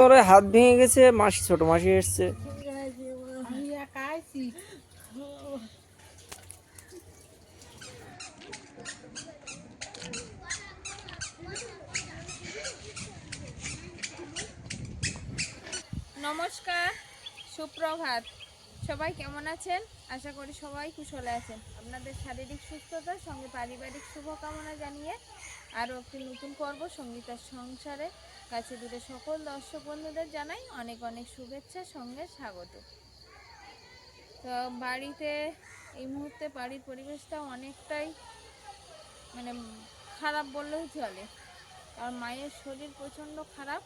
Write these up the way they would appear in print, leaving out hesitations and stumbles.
আমার ওই হাত ভেঙে গেছে, মাসি ছোট মাসি এসছে। নমস্কার, সুপ্রভাত। সবাই কেমন আছেন? আশা করি সবাই কুশলে আছেন। আপনাদের শারীরিক সুস্থতার সঙ্গে পারিবারিক শুভকামনা জানিয়ে আরও একটি নতুন পর্ব সঙ্গীতার সংসারে কাছে দূরে সকল দর্শক বন্ধুদের জানাই অনেক অনেক শুভেচ্ছা, সঙ্গে স্বাগত। তো বাড়িতে এই মুহূর্তে বাড়ির পরিবেশটা অনেকটাই মানে খারাপ বললেও চলে। আর মায়ের শরীর প্রচণ্ড খারাপ,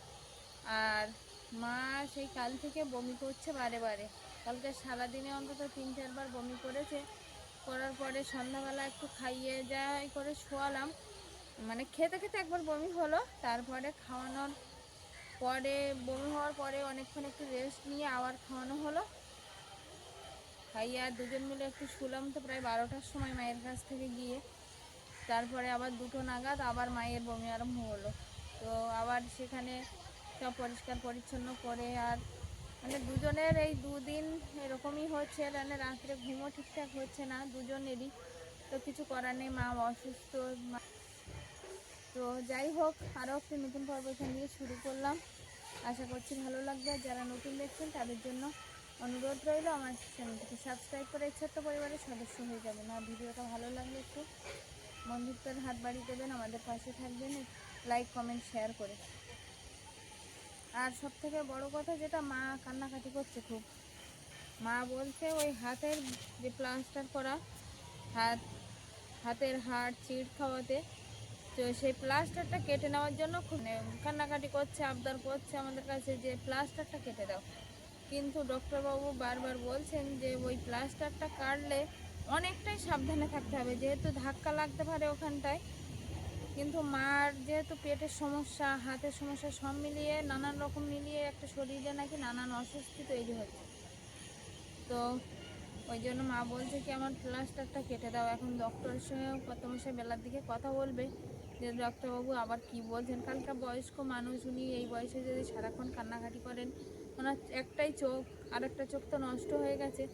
আর মা সেই কাল থেকে বমি করছে বারে বারে। কালকে সারাদিনে অন্তত 3-4 বার বমি করেছে। করার পরে সন্ধ্যাবেলা একটু খাইয়ে যাই করে শোয়ালাম, মানে খেতে খেতে একবার বমি হলো। তারপরে খাওয়ানোর পরে বমি হওয়ার পরে অনেকক্ষণ একটু রেস্ট নিয়ে আবার খাওয়ানো হলো। খাইয়ে আর দুজন মিলে একটু শুলাম, তো প্রায় 12টার সময় মায়ের কাছ থেকে গিয়ে। তারপরে আবার 2টো নাগাদ আবার মায়ের বমি আরম্ভ হলো। তো আবার সেখানে সব পরিষ্কার পরিচ্ছন্ন করে, আর মানে দুজনের এই 2 দিন এরকমই হচ্ছে, মানে রাত্রে ঘুমও ঠিকঠাক হচ্ছে না দুজনেরই। তো কিছু করার নেই, মা অসুস্থ। তো যাই হোক, আরও একটি নতুন পর্ব এখান দিয়ে শুরু করলাম। আশা করছি ভালো লাগবে। আর যারা নতুন দেখছেন তাদের জন্য অনুরোধ রইল আমার চ্যানেলটিকে সাবস্ক্রাইব করে এই ছোট্ট পরিবারের সদস্য হয়ে যাবেন। আর ভিডিওটা ভালো লাগলে একটু বন্ধুত্বের হাত বাড়িয়ে দেবেন, আমাদের পাশে থাকবেন লাইক কমেন্ট শেয়ার করে। আর সব থেকে বড় কথা যেটা, মা কান্নাকাটি করছে খুব। মা বলছে ওই হাতের যে প্লাস্টার করা, হাতের হাড় চিড় খাওয়াতে, তো সেই প্লাস্টারটা কেটে নেওয়ার জন্য খুব কান্নাকাটি করছে, আবদার করছে আমাদের কাছে যে প্লাস্টারটা কেটে দাও। কিন্তু ডক্টরবাবু বারবার বলছেন যে ওই প্লাস্টারটা কাটলে অনেকটাই সাবধানে থাকতে হবে, যেহেতু ধাক্কা লাগতে পারে ওখানটায়। কিন্তু মার যেহেতু পেটের সমস্যা, হাতের সমস্যা, সব মিলিয়ে নানান রকম মিলিয়ে একটা শরীরে নাকি নানান অস্বস্তি তৈরি হচ্ছে। তো ওই জন্য মা বলছে কি আমার প্লাস্টারটা কেটে দাও। এখন ডক্টরের সঙ্গেও কত মাসে বেলার দিকে কথা বলবে যে ডক্টরবাবু আবার কি বলছেন। কালকা বয়স্ক মানুষ, উনি এই বয়সে যদি সারাক্ষণ কান্নাকাটি করেন, ওনার একটাই চোখ, আর একটা চোখ তো নষ্ট হয়ে গেছে,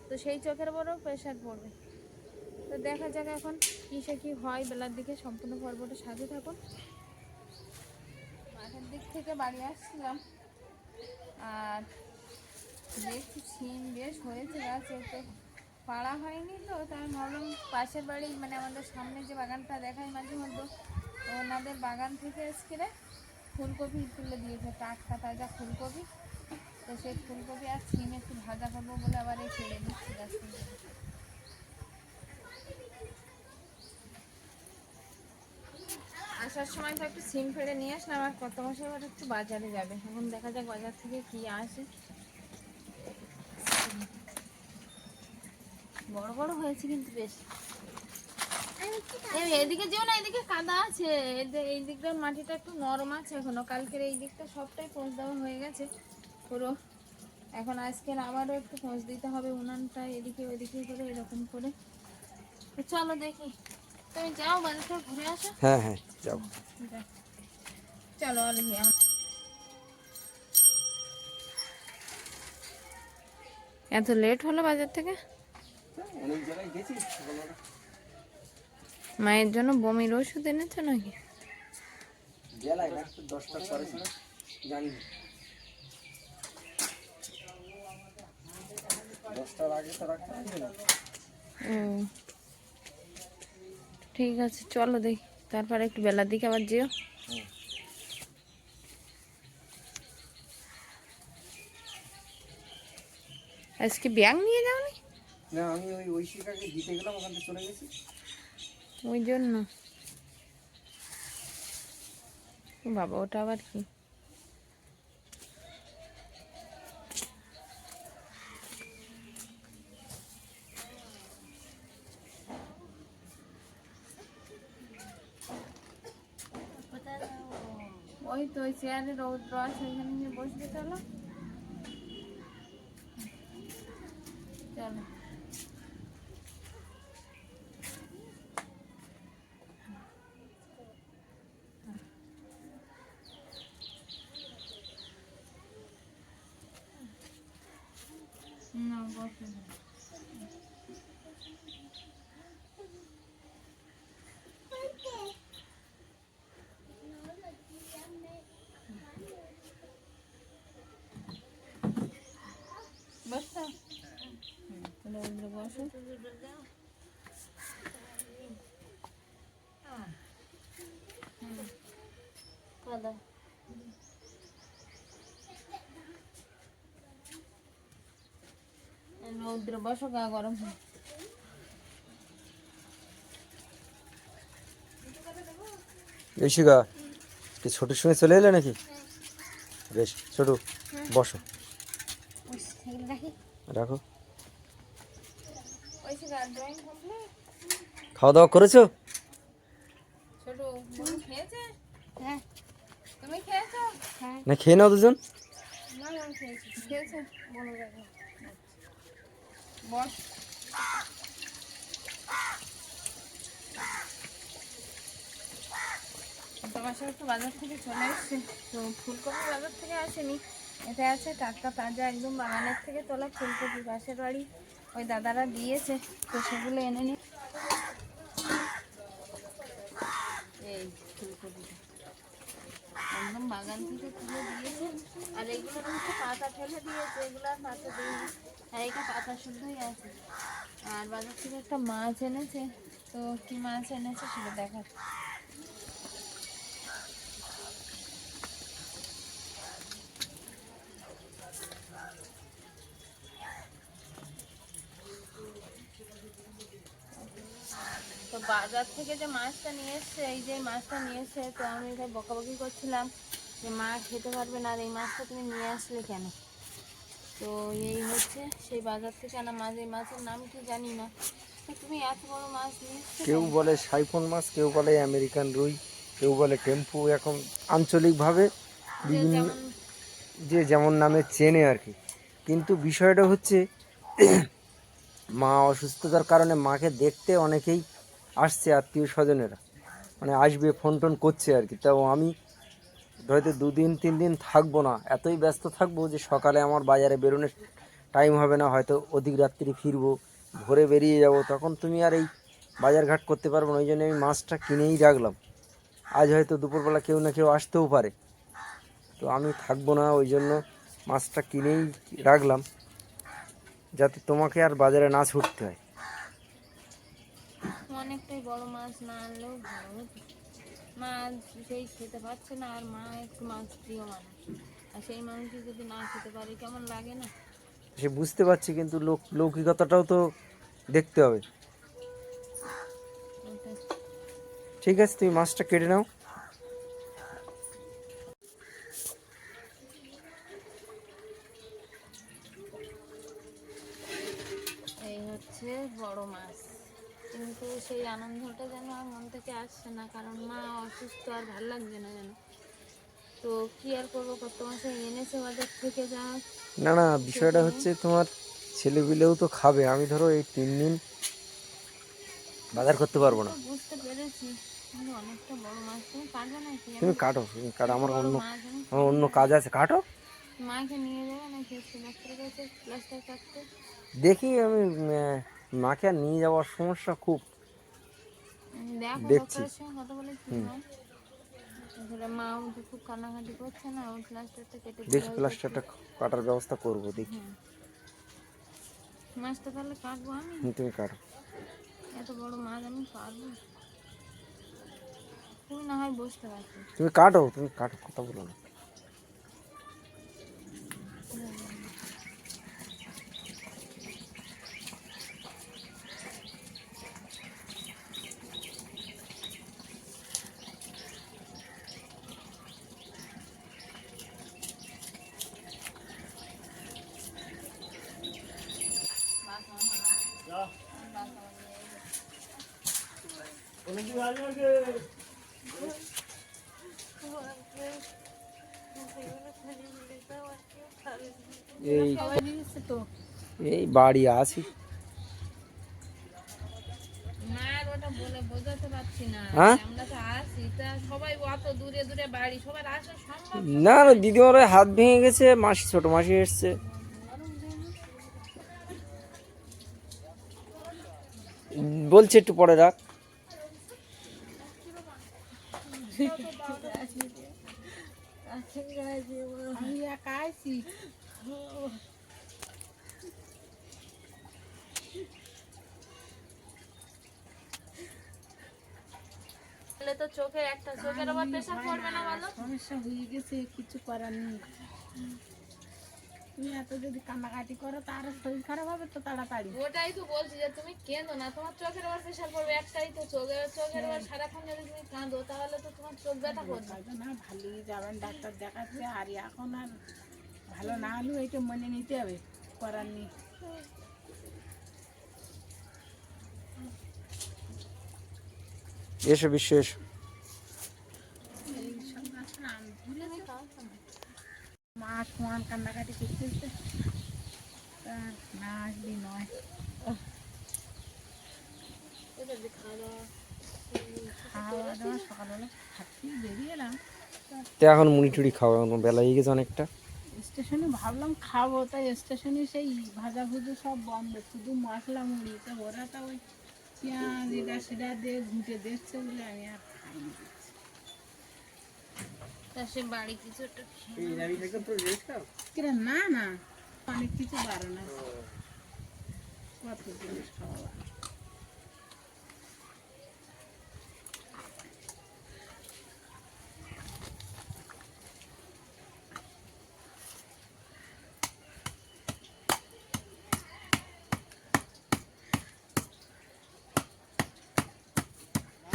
তো সেই চোখের উপরেও প্রেশার পড়বে। তো দেখা যাক এখন কিসে কি হয় বেলার দিকে। সম্পূর্ণ পর্বটা সাথে থাকুন। মাঠের দিক থেকে বাড়ি আসছিলাম, আর দেখছি সিম বেশ হয়েছে গাছে, তো পাড়া হয়নি। তো আমি ভাবলাম পাশের বাড়ি, মানে আমাদের সামনে যে বাগানটা দেখাই মাঝে মধ্যে, ওনাদের বাগান থেকে এসে ফুলকপি তুলে দিয়েছে, টাটকা তাজা ফুলকপি। তো সেই ফুলকপি আর সিম একটু ভাজা করবো বলে আবার এই ফেলে নিচ্ছি গাছ থেকে। আসার সময় তো একটু সিম ফেলে নিয়ে আসলাম, আর কত মাসে এবার একটু বাজারে যাবে। এখন দেখা যাক বাজার থেকে কি আসে। বড় বড় হয়েছে কিন্তু বেশ। এদিকে যেও না, এদিকে কাদা আছে। এই দিকটার মাটিটা একটু নরম আছে এখনো, কালকের এই দিকটা সবটাই পোঁছ দেওয়া হয়ে গেছে পুরো। এখন আজকের আবারও একটু পোঁছ দিতে হবে উনানটা এদিকে ওইদিকে করে, এরকম করে। চলো দেখি, তুমি যাও বাজার থেকে ঘুরে আসো। হ্যাঁ হ্যাঁ, যাও। চলো দেখি। এত লেট হলো বাজার থেকে? অনেক জায়গায় গেছি, মায়ের জন্য বমির ওষুধ এনেছো নাকি? জেলায় 10টা পরে ছিল, জানি না 10টার আগে তো রাখতে পারবে না। ও ঠিক আছে, চলো দেখি। তারপরে একটু বেলার দিকে আবার যেও। আজকে ব্যাগ নিয়ে যাওনি? না, আমি ওই ঐশিকাকে দিতে গেলাম, ওখান থেকে চলে গেছি। ওই জন্য বাবা, ওটা আবার কি? ওই তো ওই চেয়ারে রৌদ্র আছে, ওইখানে নিয়ে বসবে। চলো চলো। বসো, রৌদ্র বসো। রৌদ্র বসো, গা গরম হয়। ঋষিকা কি ছোটোর সঙ্গে চলে এলে নাকি? বেশ ছোট, বসো, রাখো। খাওয়া দাওয়া করেছো? ছোট বোন খেয়েছে? হ্যাঁ। তুমি খেয়েছো? হ্যাঁ। না খেয়ে নাও দুজন। না আমি খেয়েছি। খেয়েছে? বলো দেখো। বস। তোমার সাথে একটু বাজার থেকে চলে এসছে, তো ফুলকপি বাজার থেকে আসেনি, এটা আছে টাটকা তাজা একদম বাগানের থেকে তোলা ফুলকপি, পাশের বাড়ি ওই দাদারা দিয়েছে, তো সেগুলো এনে নি। এই ফুলকপিটা একদম বাগান থেকে তুলে দিয়েছে, আর এইগুলো হচ্ছে পাতা ফেলে দিয়েছে, এগুলো আর পাতা দিয়েছে, আর এইটা পাতা শুদ্ধই আছে। আর বাজার থেকে একটা মাছ এনেছে, তো কি মাছ এনেছে সেটা দেখাচ্ছে। তো বাজার থেকে যে মাছটা নিয়ে এসছে, এই যে মাছটা নিয়ে এসছে, তো আমি এখানে বকাবকি করছিলাম যে মা খেতে পারবে না, আর এই মাছটা তুমি নিয়ে আসলে কেন? তো এই হচ্ছে সেই বাজার থেকে আনা মাছ, এই মাছের নাম কি জানি না, তো তুমি এত বড় মাছ নিয়ে এসছো। কেউ বলে সাইফন মাছ, কেউ বলে আমেরিকান রুই, কেউ বলে টেম্পু, এখন আঞ্চলিকভাবে বিভিন্ন যে যেমন নামে চেনে আর কি। কিন্তু বিষয়টা হচ্ছে মা অসুস্থতার কারণে মাকে দেখতে অনেকেই আসছে, আত্মীয় স্বজনেরা মানে আসবে, ফোন টোন করছে আর কি। তাও আমি হয়তো 2-3 দিন থাকবো না, এতই ব্যস্ত থাকবো যে সকালে আমার বাজারে বেরোনোর টাইম হবে না, হয়তো অধিক রাত্রি ফিরবো, ভোরে বেরিয়ে যাব, তখন তুমি আর এই বাজারঘাট করতে পারবো না। ওই জন্য আমি মাছটা কিনেই রাখলাম। আজ হয়তো দুপুরবেলা কেউ না কেউ আসতেও পারে, তো আমি থাকবো না, ওই জন্য মাছটা কিনেই রাখলাম যাতে তোমাকে আর বাজারে না ছুটতে হয়। অনেকটাই বড় মাছ না আনলেও ভালো হতো, মা সেই খেতে পারছে না, আর মা একটু মাছ প্রিয় মানুষ, আর সেই মানুষই যদি না খেতে পারে কেমন লাগে না? সে বুঝতে পারছি, কিন্তু লৌকিকতাটাও তো দেখতে হবে। ঠিক আছে, তুমি মাছটা কেটে নাও। এই হচ্ছে বড় মাছ, কিন্তু সেই আনন্দটা যেন আর মন থেকে আসছে না, কারণ মা অসুস্থ, আর ভালো লাগছে না যেন। তো কি আর করবো, কত মাসে এনেছে বাজার থেকে, যা না না, বিষয়টা হচ্ছে তোমার ছেলেপিলেও তো খাবে। আমি ধরো এই 3 দিন বাজার করতে পারবো না। বুঝতে পেরেছি, কিন্তু অনেকটা বড় মাছ, তুমি পারবে নাকি? তুমি কাটো, তুমি কাটো, আমার বড় অন্য মাছ আমি আমার অন্য কাজ আছে, কাটো। মাকে নিয়ে যাবে নাকি ডাক্তারের কাছে প্লাস্টার কাটতে? দেখি আমি মাকে আর নিয়ে যাওয়ার সমস্যা খুব দেখো দেখছি। ডক্টরের সঙ্গে কথা বলে কি হয়। আসলে মাও তো খুব কান্নাকাটি করছে না, ওই প্লাস্টারটা কেটে দেখি দিলে হয়তো প্লাস্টারটা কাটার ব্যবস্থা করবো, দেখি। মাছটা তাহলে কাটবো আমি? তুমি কাটো। এত বড় মাছ আমি পারবো? তুমি না হয় বসতে পারছো। তুমি কাটো, তুমি কাটো, কথা বলো না। এই সবাই দিচ্ছে তো এই বাড়ি আছি। না, আর ওটা বলে বোঝাতে পারছি না। হ্যাঁ, আমরা তো আসি, তা সবাই অত দূরে দূরে বাড়ি, সবার আসা সম্ভব না না, দিদিমার হাত ভেঙে গেছে, মাসি, ছোট মাসি এসছে। বলছে একটু পরে রাখ। আমি একা আছি। তাহলে তো চোখের একটা চোখের আবার প্রেশার পড়বে না বলো? সমস্যা হয়ে গেছে, কিছু করার নেই। তুমি এত যদি কান্নাকাটি করো তার শরীর খারাপ হবে তো তাড়াতাড়ি। ওটাই তো বলছি যে তুমি কেঁদো না, তোমার চোখের আবার প্রেশার পড়বে, একটাই তো চোখের আবার সারাক্ষণ যদি তুমি কাঁদো তাহলে তো তোমার চোখ ব্যথা করবে। না ভালোই যাবেন, ডাক্তার দেখাচ্ছে। আর এখন আর ভালো না হলেও এটা মনে নিতে হবে, করার নেই। এসো বিশ্ব এসো। এইসব আসলে আমি ভুলে মা সমান কান্নাকাটি করতেছে, না আসবি নয়। খাওয়া দাওয়া সকালবেলা খাচ্ছি, বেরিয়ে এলাম তো এখন মুড়ি টুড়ি খাওয়া বেলা হয়ে গেছে অনেকটা। স্টেশনে, ভাবলাম খাবো, তাই স্টেশনে সেই ভাজা ভুজু সব বন্ধ, শুধু মশলা মুড়ি। তো ওরা তো ওই পেঁয়াজ এটা সেটা দিয়ে ঘুঁটে দিচ্ছে বলে আমি আর খাইনি। তা সে বাড়ি কিছু একটা কিরে না না, অনেক কিছু বারণ আছে, কত জিনিস খাওয়া বারণ।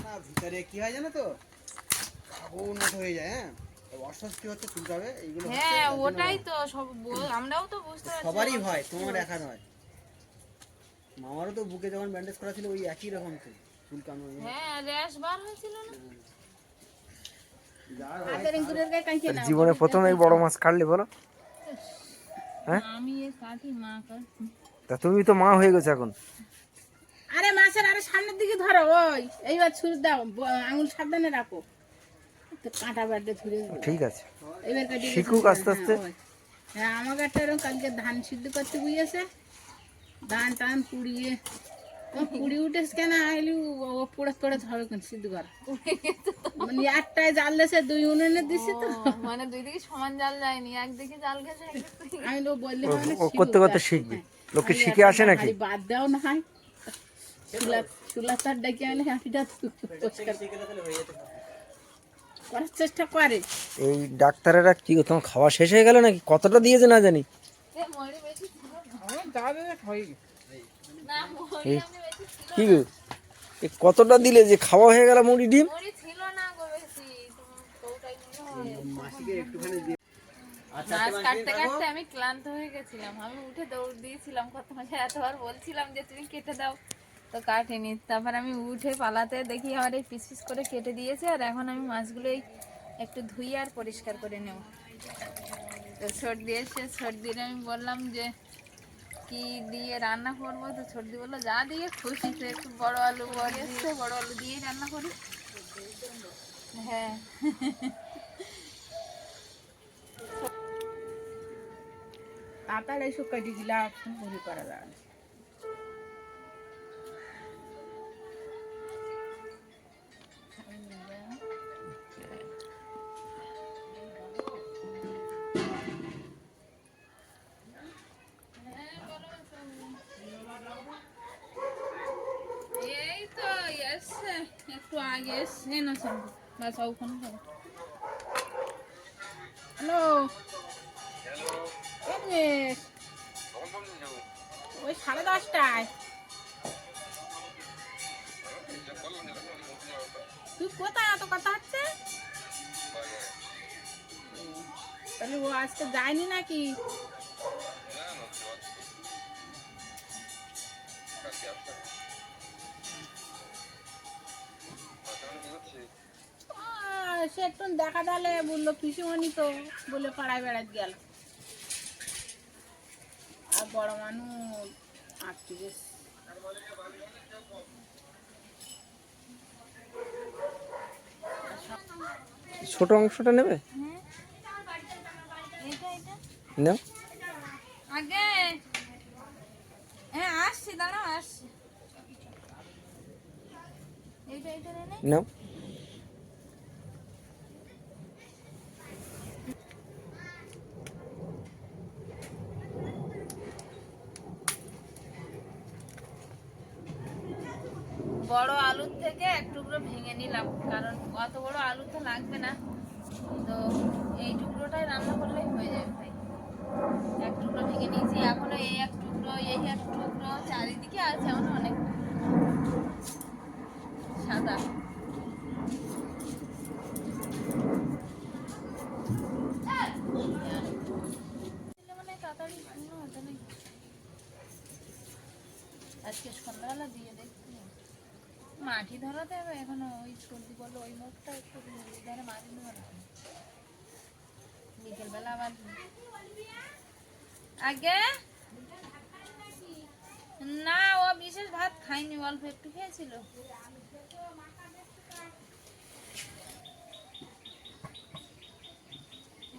না ভিতরে কি হয় জানো তো, আগুন মতো হয়ে যায়। হ্যাঁ, অস্বস্তি হচ্ছে, তুলতে হবে এইগুলো হচ্ছে, হ্যাঁ তার জন্য ওটাই তো সব আমরাও তো বুঝতে পারছি। সবারই হয়, তোমার একা নয়। মামারও তো বুকে যখন ব্যান্ডেজ করা ছিল ওই একই রকম চুলকানো। হ্যাঁ র্যাশ বার হয়েছিল না? যার হাতের ইঁদুরের গায়ে কাঁইছে না, জীবনে প্রথম এই বড় মাছ কাটলে বলো? হ্যাঁ আমি এ কাটি মা কাটি। তা তুমি তো মা হয়ে গেছো এখন। আরে মাছের আরে সামনের দিকে ধরো, ওই এইবার ছুরি দাও, আঙুল সাবধানে রাখো, তো কাঁটা বাড়তে ছুরি দেবো। ঠিক আছে, এবার কাটি শিখুক আস্তে আস্তে। হ্যাঁ আমাকে একটা এরকম কালকে ধান সিদ্ধ করতে বুঝেছে, ধান টান পুড়িয়ে পুড়ি উঠেছে কেন আইলি ও পোড়ে পোড়ে ধরো কেন সিদ্ধ করা, মানে একটাই জাল দিয়েছে, দুই উনুনে দিছি তো। মানে দুই দিকে সমান জাল যায়নি, একদিকে জাল গেছে একদিকে। আমি তো বললে হবে না, ও করতে করতে শিখবে। লোকে শিখে আসে নাকি? বাদ দাও না হয়, চুলা চুলা তার ডেকে আনলে হাঁটিটা পরিষ্কার করার চেষ্টা করে। এই ডাক্তারেরা কি গো, তোমার খাওয়া শেষ হয়ে গেল নাকি? কতটা দিয়েছে না জানি। এ মরি বেশি ছিল না, মরি এই আমি বেশি ছিল কি গো, এ কতটা দিলে যে খাওয়া হয়ে গেল মুড়ি ডিম? মরি ছিল না গো বেশি, তোমার কৌটাই মনে হয়। মাসিকে একটুখানি দিয়ে মাছ কাটতে কাটতে আমি ক্লান্ত হয়ে গেছিলাম, আমি উঠে দৌড় দিয়েছিলাম, কত মাঝে এতবার বলছিলাম যে তুমি কেটে দাও, তো কাটেনি। তারপর আমি উঠে পালাতে দেখি আমার এই পিস পিস করে কেটে দিয়েছে, আর এখন আমি মাছগুলো একটু ধুই আর পরিষ্কার করে নেব। তো সর্দি এসে, সর্দির আমি বললাম যে কি দিয়ে রান্না করবো, তো সর্দি বললো যা দিয়ে খুশি, তো একটু বড় আলু বড় এসছে, বড় আলু দিয়েই রান্না করি। হ্যাঁ তাড়াতাড়ি এসব কাটি দিলাম, ঘুরি করা যায় না। এই তো এসছে, একটু আগে এসছে না সব, বাস ওখানে যাবো। হ্যালো, ওই 10:30টায়। তুই কোথায়, এত কথা হচ্ছে? তাহলে ও আজকে যায়নি নাকি? সে একটু দেখা ডালে বললো পিসিমণি তো বলে পাড়ায় বেড়াতে গেল, আর বড় মানুষ আটকে গেছে। ছোট অংশটা নেবে? এটা এটা নাও। আগে হ্যাঁ আসছি, দাঁড়াও আসছি। এইটা এইটা নে নে। নাও। বড় আলুর থেকে এক টুকরো ভেঙে নিলাম, কারণ অত বড় আলু তো লাগবে না, তো এই টুকরোটাই রান্না করলেই হয়ে যাবে। ভাই এক টুকরো ভেঙে নিয়েছি, এখনো এই এক টুকরো, এই এক টুকরো, চারিদিকে আছে এমন অনেক সাদা। মানে তাড়াতাড়ি পূর্ণ হতো না। আজকে সন্ধ্যাবেলা দিয়ে দেখছি মাটি ধরাতে হবে এখনো, ওই সর্দি বললো ওই মুখটা একটু ধারে মাটি ধরা, বিকেলবেলা আবার আগে না, ও বিশেষ ভাত খাইনি, অল্প একটু খেয়েছিল।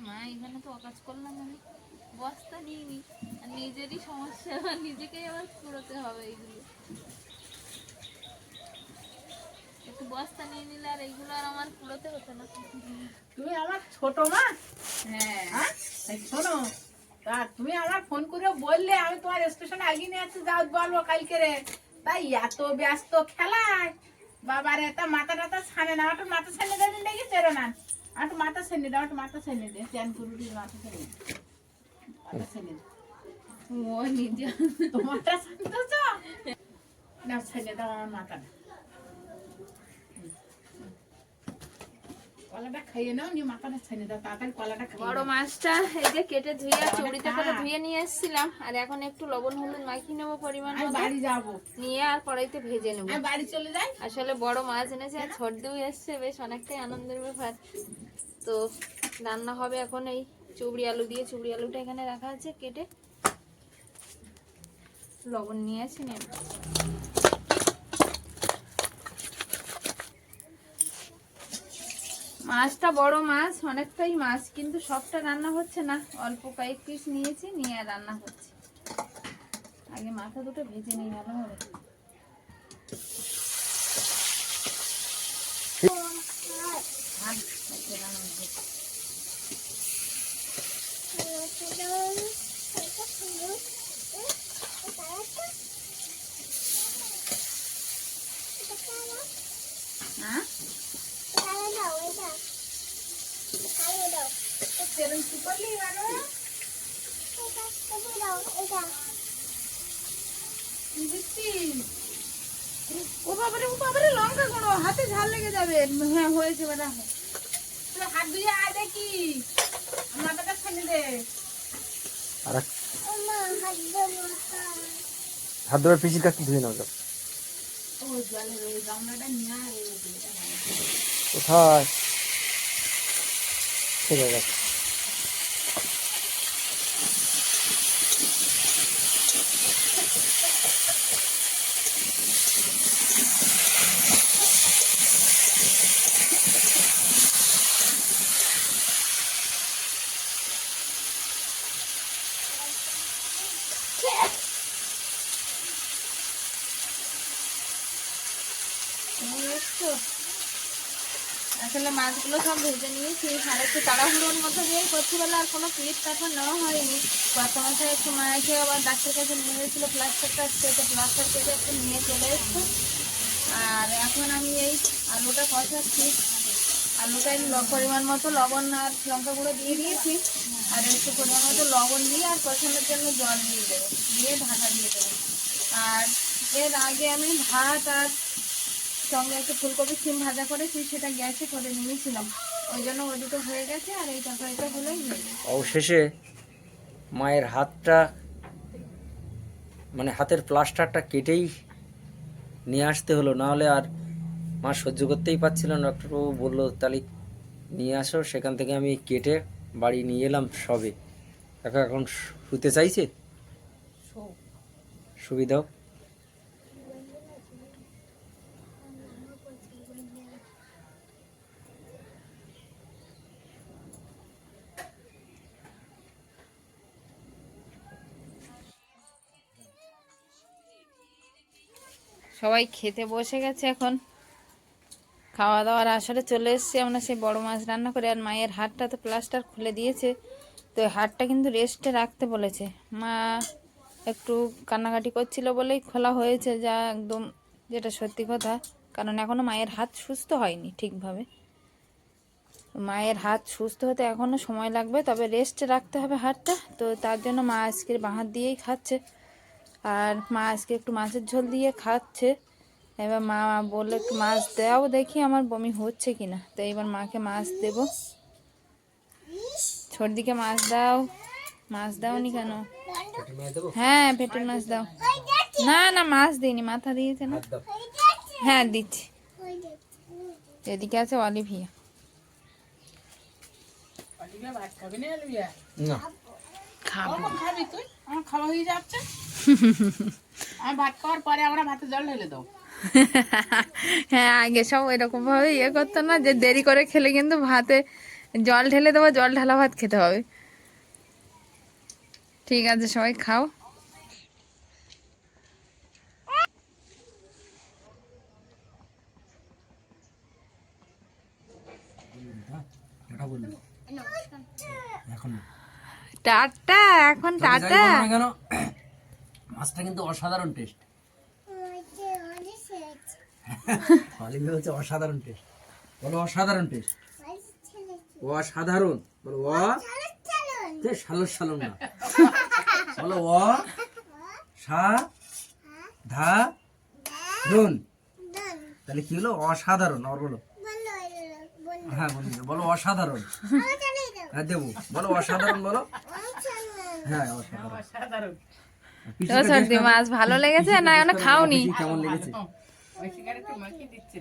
মা এখানে তো অকাজ করলাম আমি, বস্তা নিইনি, আর নিজেরই সমস্যা, নিজেকেই আবার কুড়োতে হবে এইগুলো। একটু বস্তা নিয়ে নিলে আর এইগুলো আর আমার কুড়োতে হতো না। তুমি আমার ছোট মা? হ্যাঁ হ্যাঁ এই শোনো, তা তুমি আমার ফোন করে বললে আমি তোমার স্টেশনে এগিয়ে নিয়ে আসতে যাও বলবো কালকে রে, তাই এত ব্যস্ত খেলায় বাবারে, তা মাথা টাথা ছানে না, একটু মাথা ছানে দেবেন দেখি চেরো না, একটু মাথা ছেনে দাও, একটু মাথা ছেনে দে, চ্যান করুটি মাথা ছেনে দে, মাথা ছেনে দে। ও নিজে তোমারটা ছানতেছ না, ছেনে দাও আমার মাথাটা। কলাটা খাইয়ে নাও, নিয়ে মাথাটা ছেনে দাও, তাড়াতাড়ি কলাটা খাইয়ে বড় নাও। মাছটা এই যে কেটে ধুয়ে চুড়িতে করে ধুয়ে নিয়ে এসেছিলাম, আর এখন একটু লবণ হলুদ মাখিয়ে নেবো পরিমাণ আমি মতো, বাড়ি যাবো, নিয়ে আর কড়াইতে ভেজে নেবো। আমি বাড়ি চলে যাই। আসলে বড় মাছ এনেছে আর সর্দিও এসছে, বেশ অনেকটাই আনন্দের ব্যাপার। তো রান্না হবে এখন এই চুবড়ি আলু দিয়ে, চুবড়ি আলুটা এখানে রাখা আছে কেটে, লবণ নিয়ে আসি নেব। মাছটা বড় মাছ, অনেকটাই মাছ, কিন্তু সবটা রান্না হচ্ছে না, অল্প কয়েক পিস নিয়েছি, নিয়ে আর রান্না করছি। আগে মাথা দুটো ভেজে নিই ভালোভাবে। হ্যাঁ সেরকম কি করলি এবারে? কি দিচ্ছিস? ও বাবারে লঙ্কা গুঁড়ো, হাতে ঝাল লেগে যাবে। হ্যাঁ হয়েছে বেটা। তুই হাত ধুয়ে আয় দেখি, মাথাটা ছেনে দে। আর হাত ধোয়ার পিছিটা কি ধুয়ে নাও যাও। ও জলের ওই গামলাটা নিয়ে আয়, ওই ওইটা ভালো। কোথায়? ঠিক আছে। আসলে মাছগুলো সব ভেজে নিয়েছি, আর একটু তাড়াহুড়োর মধ্যে দিয়েই করছি বলে আর কোনো পিস কাঠা নেওয়া হয়নি। গত মাসে একটু মাকে আবার ডাক্তার কাছে নিয়ে গেছিলো প্লাস্টারটা, সেটা প্লাস্টার কেটে একটু নিয়ে চলে এসছে। আর এখন আমি এই আলুটা কষাচ্ছি, আলুটা পরিমাণ মতো লবণ আর লঙ্কা গুঁড়ো দিয়ে দিয়েছি, আর একটু পরিমাণ মতো লবণ দিয়ে আর কষানোর জন্য জল দিয়ে দেবো, দিয়ে ঢাকা দিয়ে দেবো। আর এর আগে আমি ভাত আর সঙ্গে একটু ফুলকপি সিম ভাজা করেছি, সেটা গ্যাসে করে নিয়েছিলাম, ওই জন্য ওই দুটো হয়ে গেছে, আর এই তরকারিটা হলেই হয়ে যাবে। অবশেষে মায়ের হাতটা, মানে হাতের প্লাস্টারটা কেটেই নিয়ে আসতে হলো, নাহলে আর মা সহ্য করতেই পারছিল না। ডক্টরবাবু বললো তাহলে নিয়ে আসো, সেখান থেকে আমি কেটে বাড়ি নিয়ে এলাম সবে। এখন শুতে চাইছে, সুবিধাও। সবাই খেতে বসে গেছে এখন, খাওয়া দাওয়ার আসরে চলে এসেছি আমরা সেই বড় মাছ রান্না করে। আর মায়ের হাতটা তো প্লাস্টার খুলে দিয়েছে, তো এই হাতটা কিন্তু রেস্টে রাখতে বলেছে। মা একটু কান্নাকাটি করছিল বলেই খোলা হয়েছে, যা একদম যেটা সত্যি কথা, কারণ এখনও মায়ের হাত সুস্থ হয়নি ঠিকভাবে। মায়ের হাত সুস্থ হতে এখনও সময় লাগবে, তবে রেস্টে রাখতে হবে হাতটা। তো তার জন্য মা আজকের বাঁ হাত দিয়েই খাচ্ছে, আর মা আজকে একটু মাছের ঝোল দিয়ে খাচ্ছে। এবার মা বললো একটু মাছ দাও, দেখি আমার বমি হচ্ছে কিনা। তো এবার মাকে মাছ দেব। সর্দিকে মাছ দাও। মাছ দাওনি কেন? হ্যাঁ পেটের মাছ দাও। না না মাছ দিইনি, মাথা দিয়েছে না। হ্যাঁ দিচ্ছি। এদিকে আছে অলিভিয়া। ভাত খাবি না অলিভিয়া? না খাবো। কখন খাবি তুই? আমার খাওয়া হয়ে যাচ্ছে। আমি ভাত খাওয়ার পরে আমরা ভাতে জল ঢেলে দাও। হ্যাঁ আগে সব এরকম ভাবে ইয়ে করতো না, যে দেরি করে খেলে কিন্তু ভাতে জল ঢেলে দেবো, জল ঢালা ভাত খেতে হবে। ঠিক আছে সবাই খাও। এখন টাটা, এখন টাটা। কেন মাছটা কিন্তু অসাধারণ টেস্ট। অলিভিয়া হচ্ছে অসাধারণ টেস্ট। বলো অসাধারণ টেস্ট। অসাধারণ বলো। সালস সালন না বলো। সাধারণ। তাহলে কি হলো? অসাধারণ। আর বলো। হ্যাঁ বলো অসাধারণ। হ্যাঁ দেবো। বলো অসাধারণ। বলো হ্যাঁ অসাধারণ। তো সর্দি মাছ ভালো লেগেছে না? এখনো খাওনি? কেমন লেগেছে?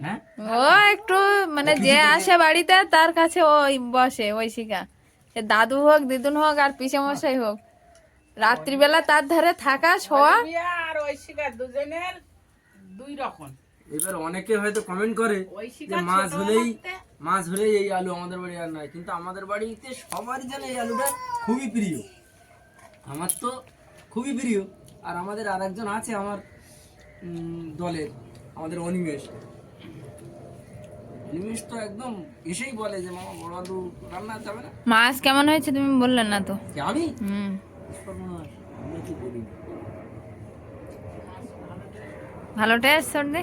হ্যাঁ ও একটু মানে যে আসে বাড়িতে তার কাছে ওই বসে ওই শিখা, সে দাদু হোক, দিদুন হোক, আর পিসে মশাই হোক, রাত্রিবেলা তার ধারে থাকা শোয়া। অলিভিয়া আর ঐশিকা দুজনের দুই রকম। এবার অনেকে হয়তো কমেন্ট করে ঐশিকা যে মাছ ছোট হলেই থাকতে এই আলু আমাদের বাড়ি আর নয়, কিন্তু আমাদের বাড়িতে সবারই যেন এই আলুটা খুবই প্রিয়। আমার তো খুবই প্রিয়। আর আমাদের আর একজন আছে আমার দলের, আমাদের অনিমেষ তো একদম এসেই বলে যে মামা বড় আলু রান্না যাবে না। মাছ কেমন হয়েছে তুমি বললে না তো? কি আমি হুম আমরা কি বলি? ভালো টেস্ট সর্দি।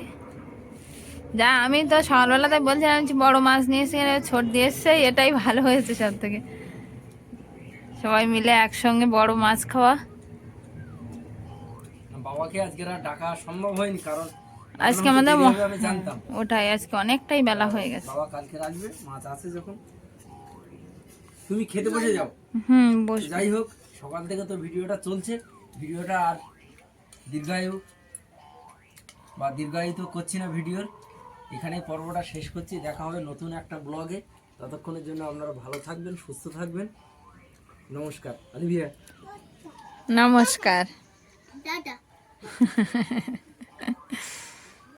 যা আমি তো সকালবেলাতে বলছিলাম যে বড় মাছ নিয়ে এসে ছোট দিয়ে এসছে, এটাই ভালো হয়েছে সব থেকে। সবাই মিলে একসঙ্গে বড় মাছ খাওয়া। বাবাকে আজকে আর ডাকা সম্ভব হয়নি, কারণ আজকে আমাদের আমি জানতাম ওটাই, আজকে অনেকটাই বেলা হয়ে গেছে। বাবা কালকে রাখবে, মাছ আছে যখন তুমি খেতে বসে যাও। বস। যাই হোক, সকাল থেকে তো ভিডিওটা চলছে। ভিডিওটা আর দীর্ঘায়িত করছি না ভিডিওর, এখানে পর্বটা শেষ করছি। দেখা হবে নতুন একটা ব্লগে। ততক্ষণের জন্য আপনারা ভালো থাকবেন, সুস্থ থাকবেন। নমস্কার। অলিভিয়া নমস্কার। টাটা।